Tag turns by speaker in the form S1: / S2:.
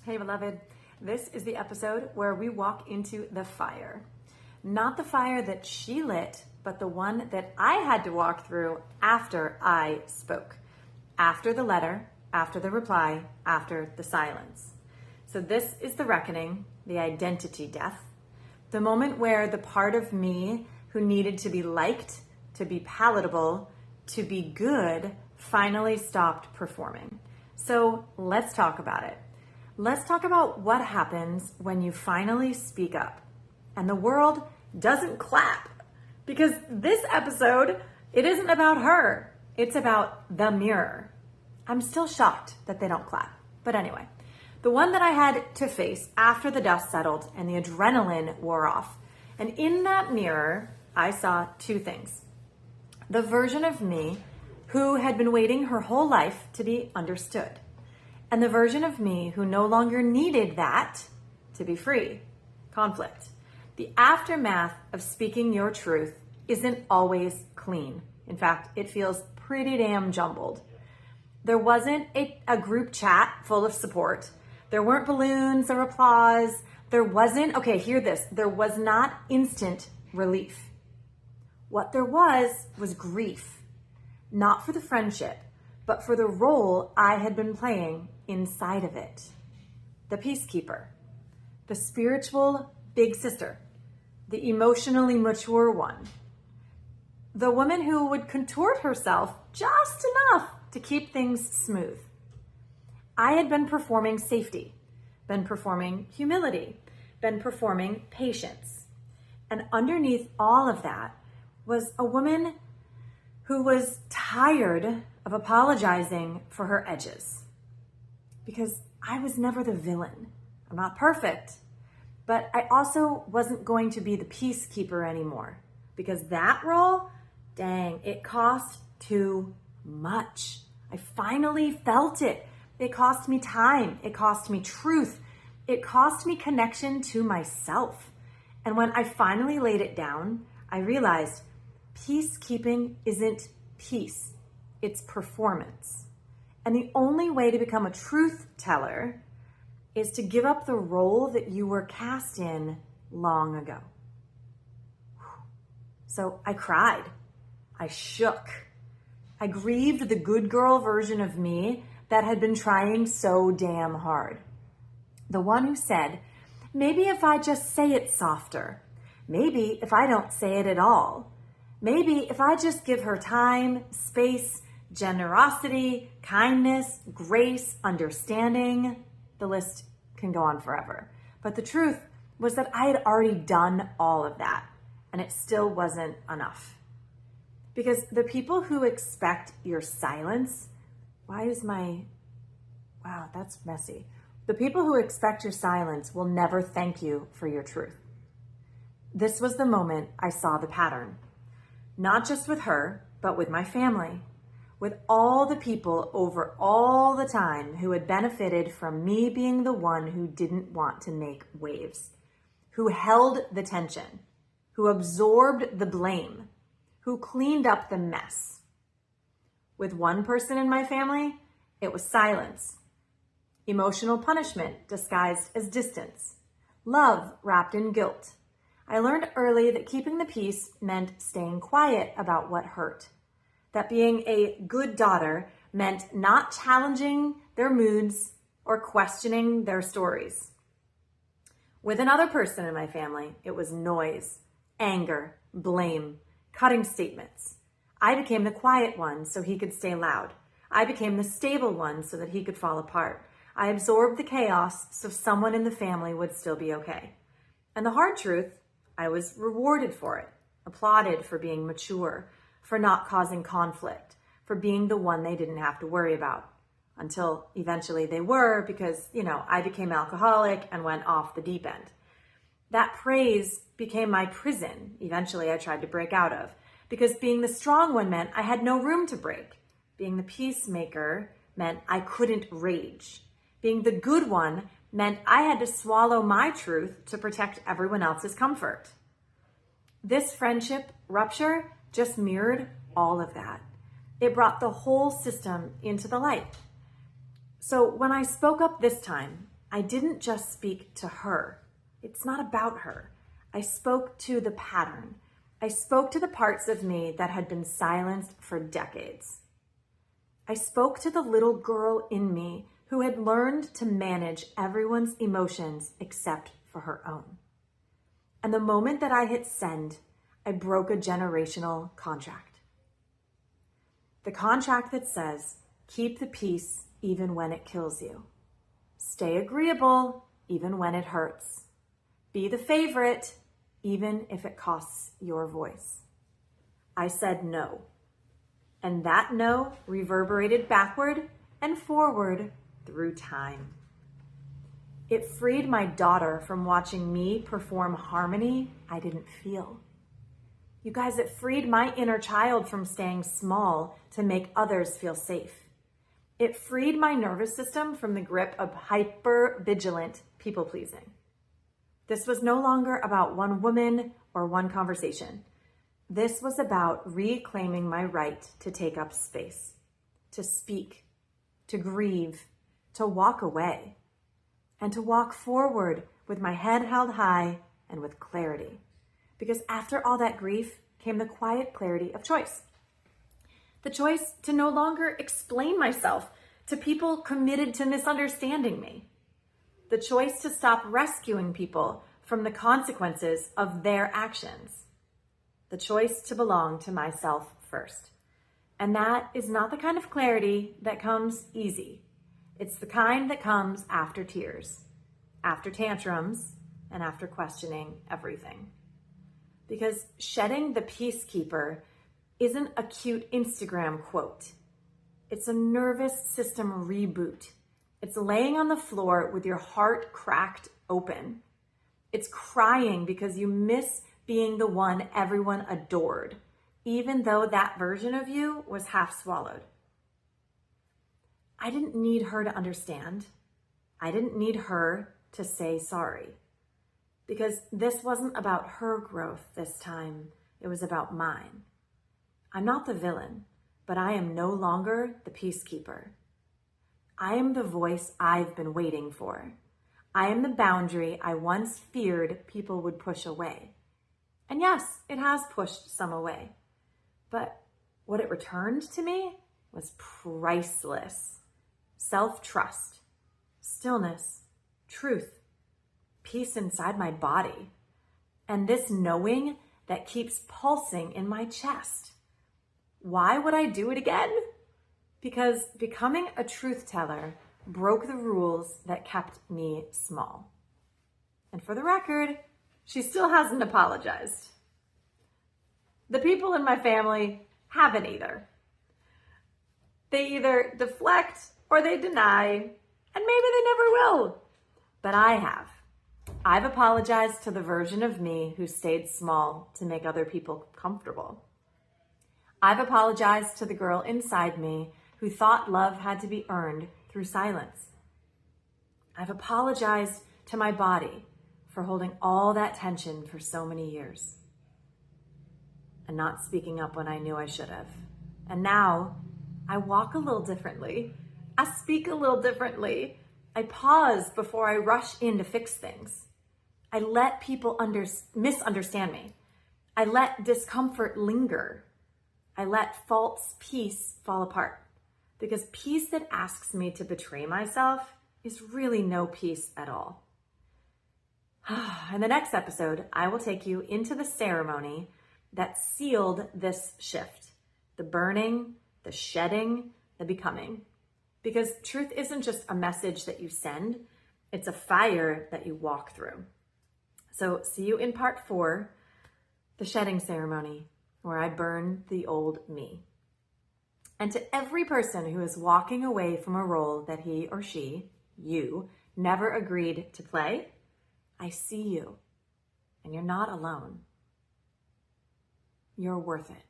S1: Hey, beloved. This is the episode where we walk into the fire. Not the fire that she lit, but the one that I had to walk through after I spoke. After the letter, after the reply, after the silence. So this is the reckoning, the identity death. The moment where the part of me who needed to be liked, to be palatable, to be good, finally stopped performing. So let's talk about it. Let's talk about what happens when you finally speak up and the world doesn't clap. Because this episode, it isn't about her. It's about the mirror. I'm still shocked that they don't clap. But anyway, the one that I had to face after the dust settled and the adrenaline wore off. And in that mirror, I saw two things. The version of me who had been waiting her whole life to be understood. And the version of me who no longer needed that to be free. Conflict. The aftermath of speaking your truth isn't always clean. In fact, it feels pretty damn jumbled. There wasn't a group chat full of support. There weren't balloons or applause. There wasn't, okay, hear this, there was not instant relief. What there was grief. Not for the friendship, but for the role I had been playing inside of it. The peacekeeper, the spiritual big sister, the emotionally mature one, the woman who would contort herself just enough to keep things smooth. I had been performing safety, been performing humility, been performing patience. And underneath all of that was a woman who was tired of apologizing for her edges. Because I was never the villain. I'm not perfect. But I also wasn't going to be the peacekeeper anymore. Because that role, dang, it cost too much. I finally felt it. It cost me time. It cost me truth. It cost me connection to myself. And when I finally laid it down, I realized peacekeeping isn't peace. It's performance. And the only way to become a truth teller is to give up the role that you were cast in long ago. So I cried. I shook. I grieved the good girl version of me that had been trying so damn hard. The one who said, maybe if I just say it softer, maybe if I don't say it at all, maybe if I just give her time, space, generosity, kindness, grace, understanding, the list can go on forever. But the truth was that I had already done all of that, and it still wasn't enough. Because the people who expect your silence, wow, that's messy. The people who expect your silence will never thank you for your truth. This was the moment I saw the pattern. Not just with her, but with my family. With all the people over all the time who had benefited from me being the one who didn't want to make waves. Who held the tension. Who absorbed the blame. Who cleaned up the mess. With one person in my family, it was silence. Emotional punishment disguised as distance. Love wrapped in guilt. I learned early that keeping the peace meant staying quiet about what hurt. That being a good daughter meant not challenging their moods or questioning their stories. With another person in my family, it was noise, anger, blame, cutting statements. I became the quiet one so he could stay loud. I became the stable one so that he could fall apart. I absorbed the chaos so someone in the family would still be okay. And the hard truth, I was rewarded for it, applauded for being mature, for not causing conflict, for being the one they didn't have to worry about. Until eventually they were because, I became alcoholic and went off the deep end. That praise became my prison, eventually I tried to break out of, because being the strong one meant I had no room to break. Being the peacemaker meant I couldn't rage. Being the good one meant I had to swallow my truth to protect everyone else's comfort. This friendship rupture just mirrored all of that. It brought the whole system into the light. So when I spoke up this time, I didn't just speak to her. It's not about her. I spoke to the pattern. I spoke to the parts of me that had been silenced for decades. I spoke to the little girl in me who had learned to manage everyone's emotions except for her own. And the moment that I hit send, I broke a generational contract. The contract that says, keep the peace even when it kills you. Stay agreeable even when it hurts. Be the favorite even if it costs your voice. I said no. And that no reverberated backward and forward through time. It freed my daughter from watching me perform harmony I didn't feel. You guys, it freed my inner child from staying small to make others feel safe. It freed my nervous system from the grip of hyper-vigilant people-pleasing. This was no longer about one woman or one conversation. This was about reclaiming my right to take up space, to speak, to grieve, to walk away, and to walk forward with my head held high and with clarity. Because after all that grief came the quiet clarity of choice. The choice to no longer explain myself to people committed to misunderstanding me. The choice to stop rescuing people from the consequences of their actions. The choice to belong to myself first. And that is not the kind of clarity that comes easy. It's the kind that comes after tears, after tantrums, and after questioning everything. Because shedding the peacekeeper isn't a cute Instagram quote. It's a nervous system reboot. It's laying on the floor with your heart cracked open. It's crying because you miss being the one everyone adored, even though that version of you was half swallowed. I didn't need her to understand. I didn't need her to say sorry. Because this wasn't about her growth this time. It was about mine. I'm not the villain, but I am no longer the peacekeeper. I am the voice I've been waiting for. I am the boundary I once feared people would push away. And yes, it has pushed some away. But what it returned to me was priceless. Self-trust, stillness, truth, peace inside my body, and this knowing that keeps pulsing in my chest. Why would I do it again? Because becoming a truth teller broke the rules that kept me small. And for the record, she still hasn't apologized. The people in my family haven't either. They either deflect or they deny, and maybe they never will. But I have. I've apologized to the version of me who stayed small to make other people comfortable. I've apologized to the girl inside me who thought love had to be earned through silence. I've apologized to my body for holding all that tension for so many years and not speaking up when I knew I should have. And now I walk a little differently. I speak a little differently. I pause before I rush in to fix things. I let people misunderstand me. I let discomfort linger. I let false peace fall apart. Because peace that asks me to betray myself is really no peace at all. In the next episode, I will take you into the ceremony that sealed this shift. The burning, the shedding, the becoming. Because truth isn't just a message that you send, it's a fire that you walk through. So see you in part 4, the shedding ceremony, where I burn the old me. And to every person who is walking away from a role that he or she, you, never agreed to play, I see you, and you're not alone. You're worth it.